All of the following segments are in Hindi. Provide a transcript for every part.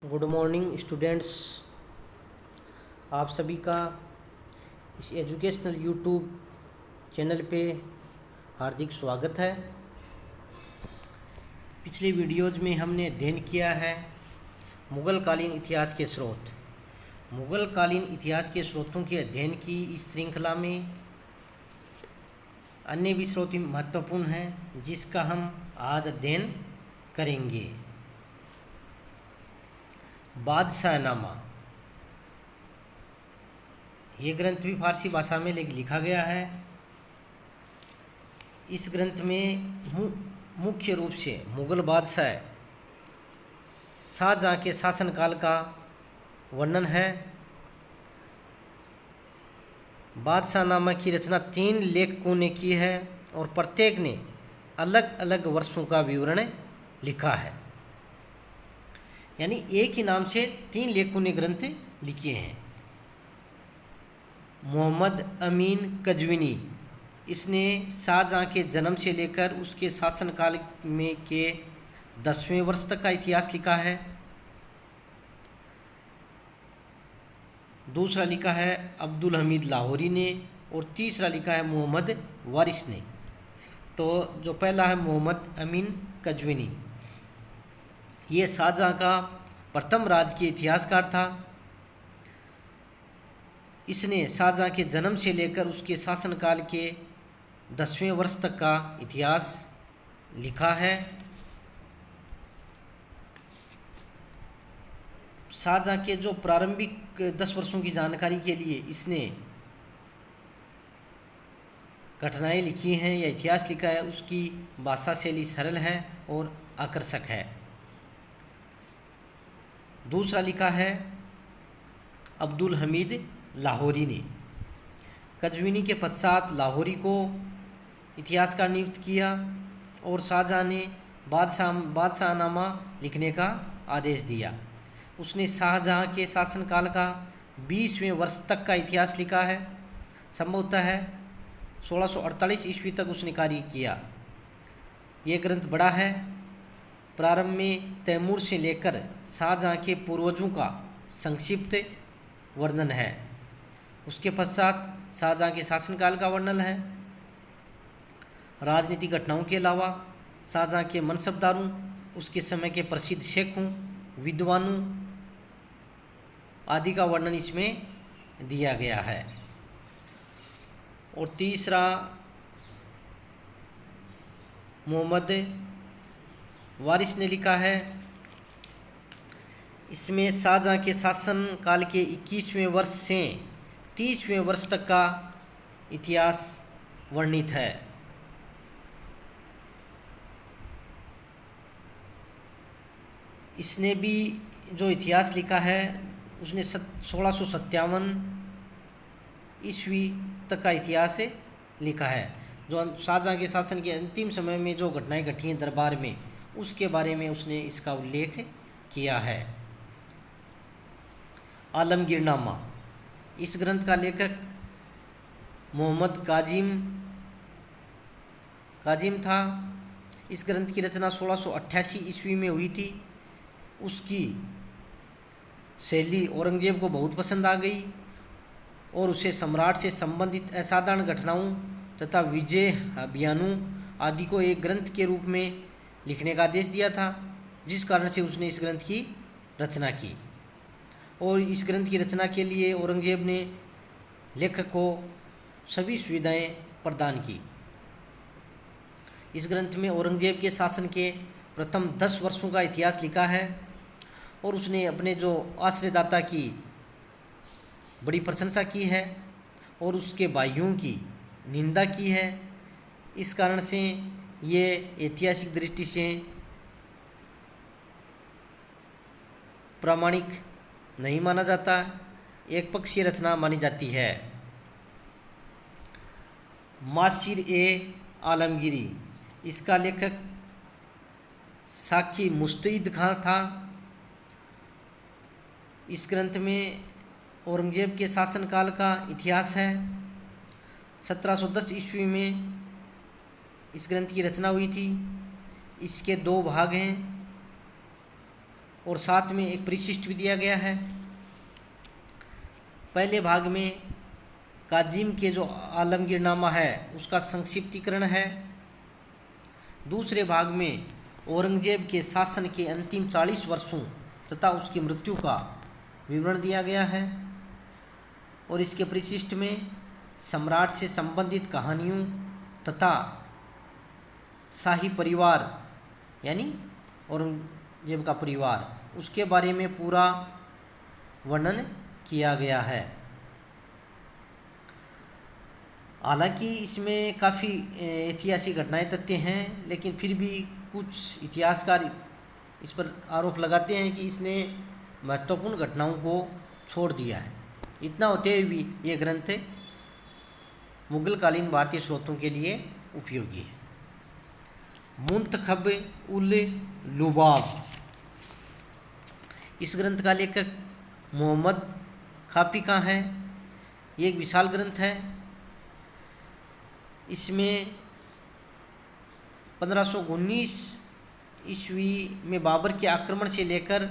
Good morning students. आप सभी का इस एजुकेशनल यूट्यूब चैनल पे हार्दिक स्वागत है। पिछले वीडियोज़ में हमने अध्ययन किया है मुग़ल कालीन इतिहास के स्रोत। मुग़ल कालीन इतिहास के स्रोतों के अध्ययन की इस श्रृंखला में अन्य भी स्रोत महत्वपूर्ण हैं जिसका हम आज अध्ययन करेंगे। बादशाहनामा, ये ग्रंथ भी फारसी भाषा में लिखा गया है। इस ग्रंथ में मुख्य रूप से मुग़ल बादशाह शाहजहाँ के शासनकाल का वर्णन है। बादशाहनामा की रचना 3 लेखकों ने की है और प्रत्येक ने अलग अलग वर्षों का विवरण लिखा है। यानी एक ही नाम से 3 लेखकों ने ग्रंथ लिखे हैं। मोहम्मद अमीन कज़विनी, इसने शाहजहाँ के जन्म से लेकर उसके शासनकाल में के 10वें वर्ष तक का इतिहास लिखा है। दूसरा लिखा है अब्दुल हमीद लाहौरी ने और तीसरा लिखा है मोहम्मद वारिस ने। तो जो पहला है मोहम्मद अमीन कज़विनी, ये शाहजहाँ का प्रथम राजकीय इतिहासकार था। इसने शाहजहाँ के जन्म से लेकर उसके शासनकाल के 10वें वर्ष तक का इतिहास लिखा है। शाहजहाँ के जो प्रारंभिक 10 वर्षों की जानकारी के लिए इसने घटनाएं लिखी हैं या इतिहास लिखा है, उसकी भाषा शैली सरल है और आकर्षक है। दूसरा लिखा है अब्दुल हमीद लाहौरी ने। कज़विनी के पश्चात लाहौरी को इतिहासकार नियुक्त किया और शाहजहाँ ने बादशाहनामा लिखने का आदेश दिया। उसने शाहजहाँ के शासनकाल का 20वें वर्ष तक का इतिहास लिखा है। संभवतः है 1648 ईस्वी तक उसने कार्य किया। ये ग्रंथ बड़ा है। प्रारंभ में तैमूर से लेकर शाहजहाँ के पूर्वजों का संक्षिप्त वर्णन है। उसके पश्चात शाहजहाँ के शासनकाल का वर्णन है। राजनीतिक घटनाओं के अलावा शाहजहाँ के मनसबदारों, उसके समय के प्रसिद्ध शेखों, विद्वानों आदि का वर्णन इसमें दिया गया है। और तीसरा मोहम्मद वारिस ने लिखा है। इसमें शाहजहाँ के शासनकाल के 21वें वर्ष से 30वें वर्ष तक का इतिहास वर्णित है। इसने भी जो इतिहास लिखा है उसने 1657 ईस्वी तक का इतिहास लिखा है। जो शाहजहाँ के शासन के अंतिम समय में जो घटनाएं घटी हैं दरबार में, उसके बारे में उसने इसका उल्लेख किया है। आलमगीरनामा, इस ग्रंथ का लेखक मोहम्मद काजिम था। इस ग्रंथ की रचना 1688 ईस्वी में हुई थी। उसकी शैली औरंगजेब को बहुत पसंद आ गई और उसे सम्राट से संबंधित असाधारण घटनाओं तथा विजय अभियानों आदि को एक ग्रंथ के रूप में लिखने का आदेश दिया था, जिस कारण से उसने इस ग्रंथ की रचना की। और इस ग्रंथ की रचना के लिए औरंगजेब ने लेखक को सभी सुविधाएं प्रदान की। इस ग्रंथ में औरंगजेब के शासन के प्रथम 10 वर्षों का इतिहास लिखा है और उसने अपने जो आश्रयदाता की बड़ी प्रशंसा की है और उसके भाइयों की निंदा की है। इस कारण से ये ऐतिहासिक दृष्टि से प्रामाणिक नहीं माना जाता, एक पक्षीय रचना मानी जाती है। मासिर ए आलमगीरी, इसका लेखक साकी मुस्तैद खां था। इस ग्रंथ में औरंगजेब के शासनकाल का इतिहास है। 1710 ईस्वी में इस ग्रंथ की रचना हुई थी। इसके 2 भाग हैं। और साथ में एक परिशिष्ट भी दिया गया है। पहले भाग में काजिम के जो आलमगीरनामा है उसका संक्षिप्तीकरण है। दूसरे भाग में औरंगजेब के शासन के अंतिम 40 वर्षों तथा उसकी मृत्यु का विवरण दिया गया है। और इसके परिशिष्ट में सम्राट से संबंधित कहानियों तथा शाही परिवार यानी औरंगजेब का परिवार उसके बारे में पूरा वर्णन किया गया है। हालांकि इसमें काफ़ी ऐतिहासिक घटनाएं तथ्य हैं, लेकिन फिर भी कुछ इतिहासकार इस पर आरोप लगाते हैं कि इसने महत्वपूर्ण घटनाओं को छोड़ दिया है। इतना होते हुए भी ये ग्रंथ मुगलकालीन भारतीय स्रोतों के लिए उपयोगी है। मुंतखब उल लुबाब, इस ग्रंथ का लेखक मोहम्मद खाफी का है। ये एक विशाल ग्रंथ है। इसमें 1519 ईस्वी में बाबर के आक्रमण से लेकर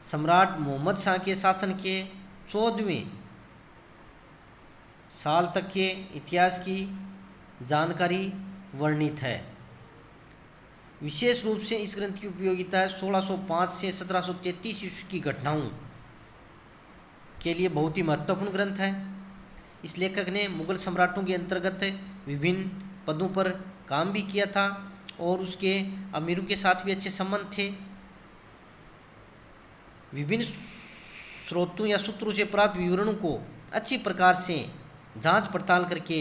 सम्राट मोहम्मद शाह के शासन के 14वें साल तक के इतिहास की जानकारी वर्णित है। विशेष रूप से इस ग्रंथ की उपयोगिता 1605 से 1733 ईस्वी की घटनाओं के लिए बहुत ही महत्वपूर्ण ग्रंथ है। इस लेखक ने मुगल सम्राटों के अंतर्गत विभिन्न पदों पर काम भी किया था और उसके अमीरों के साथ भी अच्छे संबंध थे। विभिन्न स्रोतों या सूत्रों से प्राप्त विवरणों को अच्छी प्रकार से जांच पड़ताल करके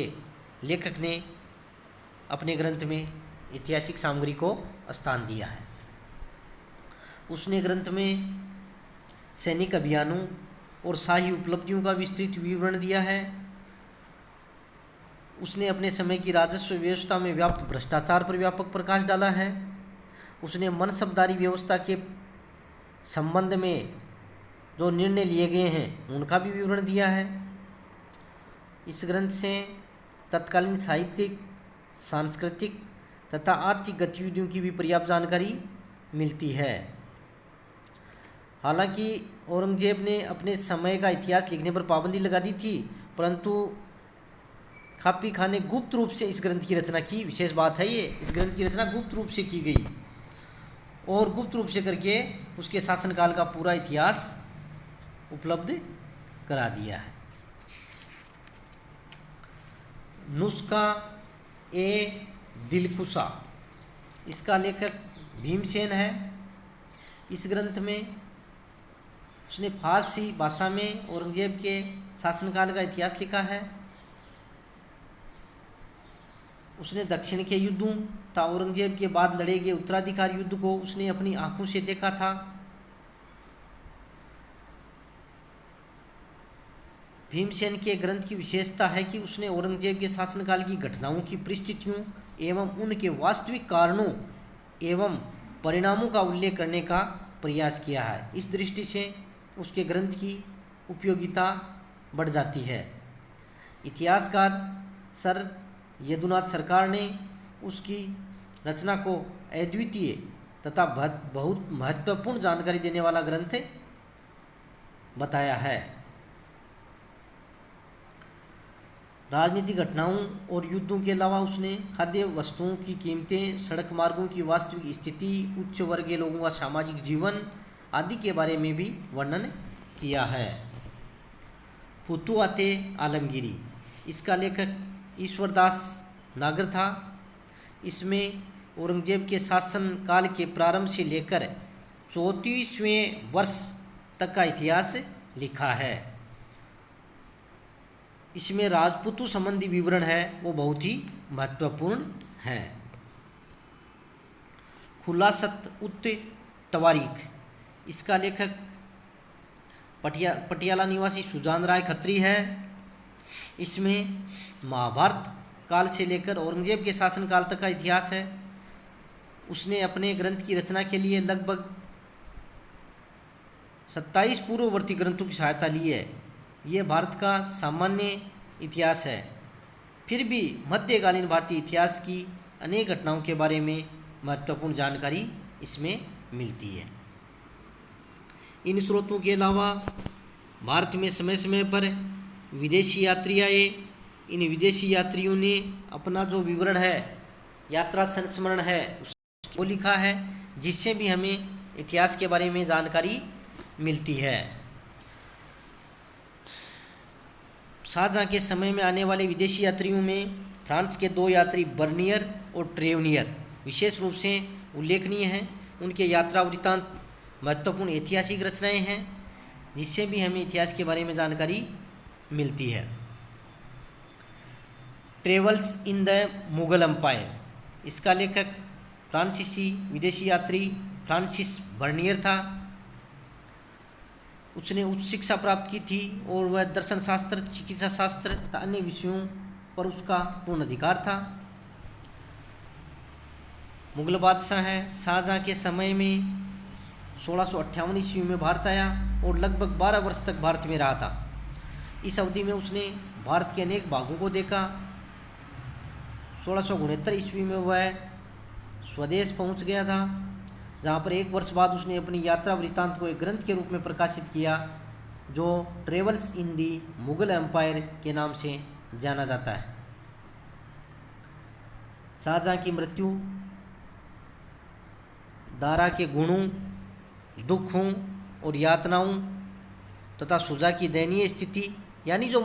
लेखक ने अपने ग्रंथ में ऐतिहासिक सामग्री को स्थान दिया है। उसने ग्रंथ में सैनिक अभियानों और शाही उपलब्धियों का विस्तृत विवरण दिया है। उसने अपने समय की राजस्व व्यवस्था में व्याप्त भ्रष्टाचार पर व्यापक प्रकाश डाला है। उसने मनसबदारी व्यवस्था के संबंध में जो निर्णय लिए गए हैं उनका भी विवरण दिया है। इस ग्रंथ से तत्कालीन साहित्यिक, सांस्कृतिक तथा आर्थिक गतिविधियों की भी पर्याप्त जानकारी मिलती है। हालांकि औरंगजेब ने अपने समय का इतिहास लिखने पर पाबंदी लगा दी थी, परंतु खापी खान ने गुप्त रूप से इस ग्रंथ की रचना की। विशेष बात है ये, इस ग्रंथ की रचना गुप्त रूप से की गई और गुप्त रूप से करके उसके शासनकाल का पूरा इतिहास उपलब्ध करा दिया है। नुस्खा ए दिलकुशा, इसका लेखक भीमसेन है। इस ग्रंथ में उसने फारसी भाषा में औरंगजेब के शासनकाल का इतिहास लिखा है। उसने दक्षिण के युद्धों तथा औरंगजेब के बाद लड़े गए उत्तराधिकार युद्ध को उसने अपनी आंखों से देखा था। भीमसेन के ग्रंथ की विशेषता है कि उसने औरंगजेब के शासनकाल की घटनाओं की परिस्थितियों एवं उनके वास्तविक कारणों एवं परिणामों का उल्लेख करने का प्रयास किया है। इस दृष्टि से उसके ग्रंथ की उपयोगिता बढ़ जाती है। इतिहासकार सर यदुनाथ सरकार ने उसकी रचना को अद्वितीय तथा बहुत महत्वपूर्ण जानकारी देने वाला ग्रंथ बताया है। राजनीतिक घटनाओं और युद्धों के अलावा उसने खाद्य वस्तुओं की कीमतें, सड़क मार्गों की वास्तविक स्थिति, उच्च वर्गीय लोगों का सामाजिक जीवन आदि के बारे में भी वर्णन किया है। फुतुहाते आलमगीरी, इसका लेखक ईश्वरदास नागर था। इसमें औरंगजेब के शासनकाल के प्रारंभ से लेकर 34वें वर्ष तक का इतिहास लिखा है। इसमें राजपूतों संबंधी विवरण है वो बहुत ही महत्वपूर्ण है। खुलासत उत तवारीख, इसका लेखक पटियाला निवासी सुजान राय खत्री है। इसमें महाभारत काल से लेकर औरंगजेब के शासनकाल तक का इतिहास है। उसने अपने ग्रंथ की रचना के लिए लगभग 27 पूर्ववर्ती ग्रंथों की सहायता ली है। ये भारत का सामान्य इतिहास है, फिर भी मध्यकालीन भारतीय इतिहास की अनेक घटनाओं के बारे में महत्वपूर्ण जानकारी इसमें मिलती है। इन स्रोतों के अलावा भारत में समय समय पर विदेशी यात्री आए। इन विदेशी यात्रियों ने अपना जो विवरण है, यात्रा संस्मरण है, वो लिखा है, जिससे भी हमें इतिहास के बारे में जानकारी मिलती है। शाहजहाँ के समय में आने वाले विदेशी यात्रियों में फ्रांस के 2 यात्री बर्नियर और ट्रेवनियर विशेष रूप से उल्लेखनीय हैं। उनके यात्रा वृत्तांत महत्वपूर्ण ऐतिहासिक रचनाएं हैं, जिससे भी हमें इतिहास के बारे में जानकारी मिलती है। Travels in the Mughal empire, इसका लेखक फ्रांसीसी विदेशी यात्री फ्रांसिस बर्नियर था। उसने उच्च शिक्षा प्राप्त की थी और वह दर्शन शास्त्र, चिकित्सा शास्त्र तथा अन्य विषयों पर उसका पूर्ण अधिकार था। मुगल बादशाह है शाहजहाँ के समय में 1658 ईस्वी में भारत आया और लगभग 12 वर्ष तक भारत में रहा था। इस अवधि में उसने भारत के अनेक भागों को देखा। 1669 ईस्वी में वह स्वदेश पहुंच गया था, जहां पर 1 वर्ष बाद उसने अपनी यात्रा वृत्तांत को एक ग्रंथ के रूप में प्रकाशित किया, जो travels in the Mughal empire के नाम से जाना जाता है। शाहजहाँ की मृत्यु दारा के गुणों, दुखों और यातनाओं तथा शुजा की दयनीय स्थिति, यानी जो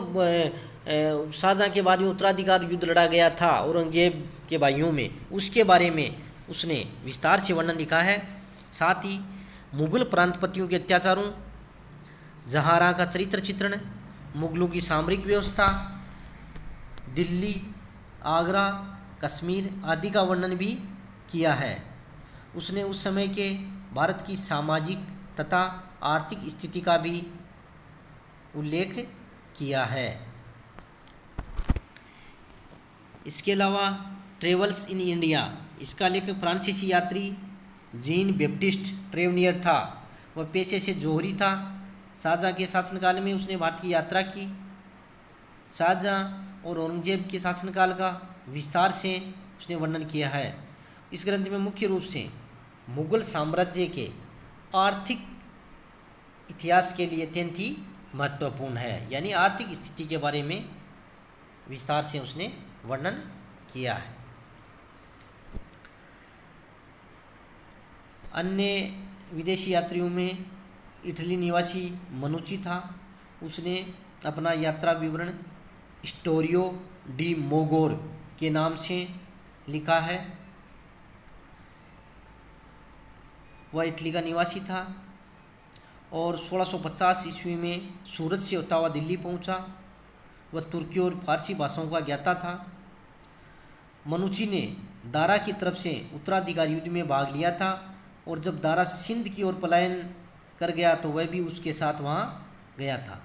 शाहजहाँ के बाद में उत्तराधिकार युद्ध लड़ा गया था औरंगजेब के भाइयों में, उसके बारे में उसने विस्तार से वर्णन लिखा है। साथ ही मुगल प्रांतपतियों के अत्याचारों, जहारा का चरित्र चित्रण, मुगलों की सामरिक व्यवस्था, दिल्ली, आगरा, कश्मीर आदि का वर्णन भी किया है। उसने उस समय के भारत की सामाजिक तथा आर्थिक स्थिति का भी उल्लेख किया है। इसके अलावा ट्रेवल्स इन इंडिया, इसका लेखक फ्रांसीसी यात्री जीन बैप्टिस्ट ट्रेवनियर था। वह पेशे से जोहरी था। शाहजहाँ के शासनकाल में उसने भारत की यात्रा की। शाहजहाँ और औरंगजेब के शासनकाल का विस्तार से उसने वर्णन किया है। इस ग्रंथ में मुख्य रूप से मुगल साम्राज्य के आर्थिक इतिहास के लिए अत्यंत ही महत्वपूर्ण है, यानी आर्थिक स्थिति के बारे में विस्तार से उसने वर्णन किया है। अन्य विदेशी यात्रियों में इटली निवासी मनुची था। उसने अपना यात्रा विवरण स्टोरियो डी मोगोर के नाम से लिखा है। वह इटली का निवासी था और 1650 ईस्वी में सूरत से होता हुआ दिल्ली पहुंचा। वह तुर्की और फारसी भाषाओं का ज्ञाता था। मनुची ने दारा की तरफ से उत्तराधिकार युद्ध में भाग लिया था और जब दारा सिंध की ओर पलायन कर गया तो वह भी उसके साथ वहाँ गया था।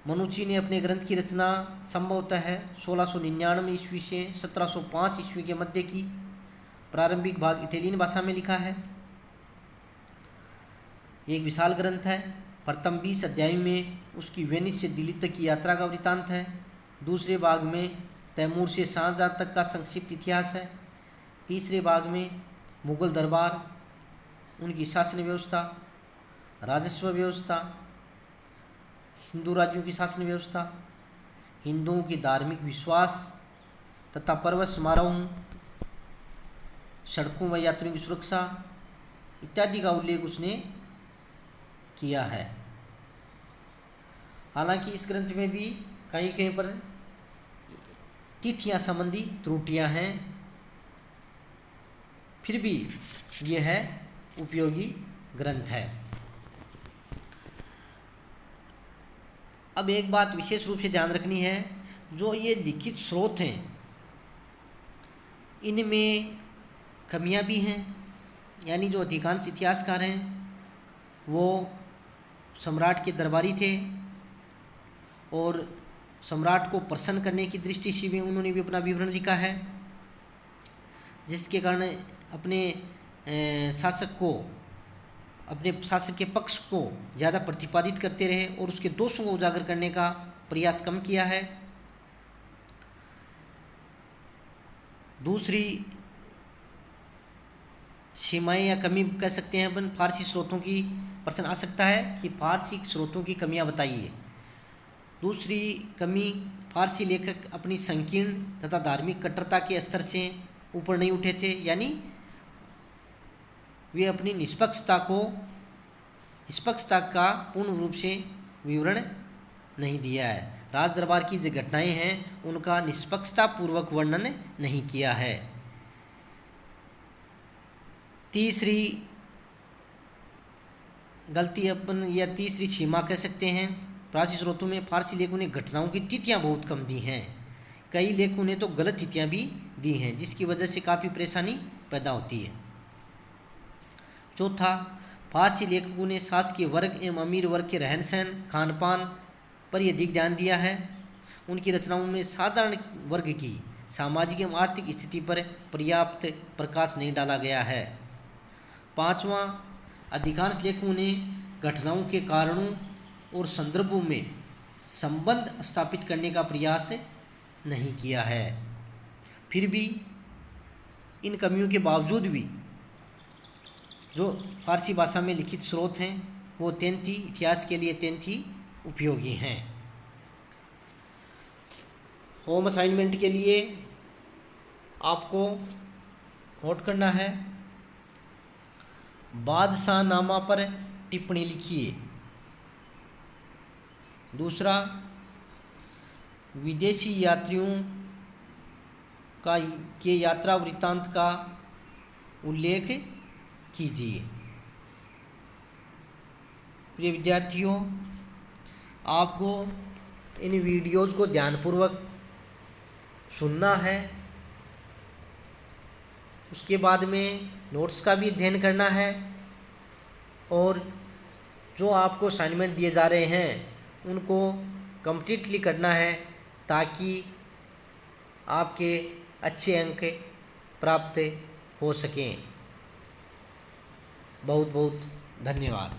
मनुची ने अपने ग्रंथ की रचना संभवतः 1699 ईस्वी से 1705 ईस्वी के मध्य की। प्रारंभिक भाग इटालियन भाषा में लिखा है। एक विशाल ग्रंथ है। प्रथम 20 अध्याय में उसकी वेनिस से दिल्ली तक की यात्रा का वृत्तांत है। दूसरे भाग में तैमूर से शाहजहाँ तक का संक्षिप्त इतिहास है। तीसरे भाग में मुगल दरबार, उनकी शासन व्यवस्था, राजस्व व्यवस्था, हिंदू राज्यों की शासन व्यवस्था, हिंदुओं की धार्मिक विश्वास तथा पर्वत समारोहों, सड़कों व यात्रियों की सुरक्षा इत्यादि का उल्लेख उसने किया है। हालांकि इस ग्रंथ में भी कहीं कहीं पर तिथियां संबंधी त्रुटियां हैं, फिर भी यह है उपयोगी ग्रंथ है। अब एक बात विशेष रूप से ध्यान रखनी है, जो ये लिखित स्रोत हैं इनमें कमियां भी हैं, यानी जो अधिकांश इतिहासकार हैं वो सम्राट के दरबारी थे और सम्राट को प्रसन्न करने की दृष्टि से भी उन्होंने भी अपना विवरण लिखा है, जिसके कारण अपने शासक को, अपने शासक के पक्ष को ज़्यादा प्रतिपादित करते रहे और उसके दोषों को उजागर करने का प्रयास कम किया है। दूसरी सीमाएं या कमी कह सकते हैं अपन फारसी स्रोतों की प्रश्न आ सकता है कि फारसी स्रोतों की कमियां बताइए। दूसरी कमी, फारसी लेखक अपनी संकीर्ण तथा धार्मिक कट्टरता के स्तर से ऊपर नहीं उठे थे, यानी वे अपनी निष्पक्षता का पूर्ण रूप से विवरण नहीं दिया है। राज दरबार की जो घटनाएं हैं उनका निष्पक्षता पूर्वक वर्णन नहीं किया है। तीसरी गलती अपन या तीसरी सीमा कह सकते हैं, प्राचीन स्रोतों में फारसी लेखकों ने घटनाओं की तिथियां बहुत कम दी हैं। कई लेखकों ने तो गलत तिथियां भी दी हैं, जिसकी वजह से काफ़ी परेशानी पैदा होती है। चौथा, फारसी लेखकों ने शासकीय वर्ग एवं अमीर वर्ग के रहन सहन खान पान पर ही अधिक ध्यान दिया है। उनकी रचनाओं में साधारण वर्ग की सामाजिक एवं आर्थिक स्थिति पर पर्याप्त प्रकाश नहीं डाला गया है। पांचवा, अधिकांश लेखकों ने घटनाओं के कारणों और संदर्भों में संबंध स्थापित करने का प्रयास नहीं किया है। फिर भी इन कमियों के बावजूद भी जो फारसी भाषा में लिखित स्रोत हैं वो अत्यंत ही इतिहास के लिए अत्यंत ही उपयोगी हैं। होम असाइनमेंट के लिए आपको नोट करना है, बादशाहनामा पर टिप्पणी लिखिए। दूसरा, विदेशी यात्रियों के यात्रा वृत्तांत का उल्लेख कीजिए। प्रिय विद्यार्थियों, आपको इन वीडियोज़ को ध्यानपूर्वक सुनना है, उसके बाद में नोट्स का भी अध्ययन करना है और जो आपको असाइनमेंट दिए जा रहे हैं उनको कंप्लीटली करना है, ताकि आपके अच्छे अंक प्राप्त हो सकें। बहुत बहुत धन्यवाद।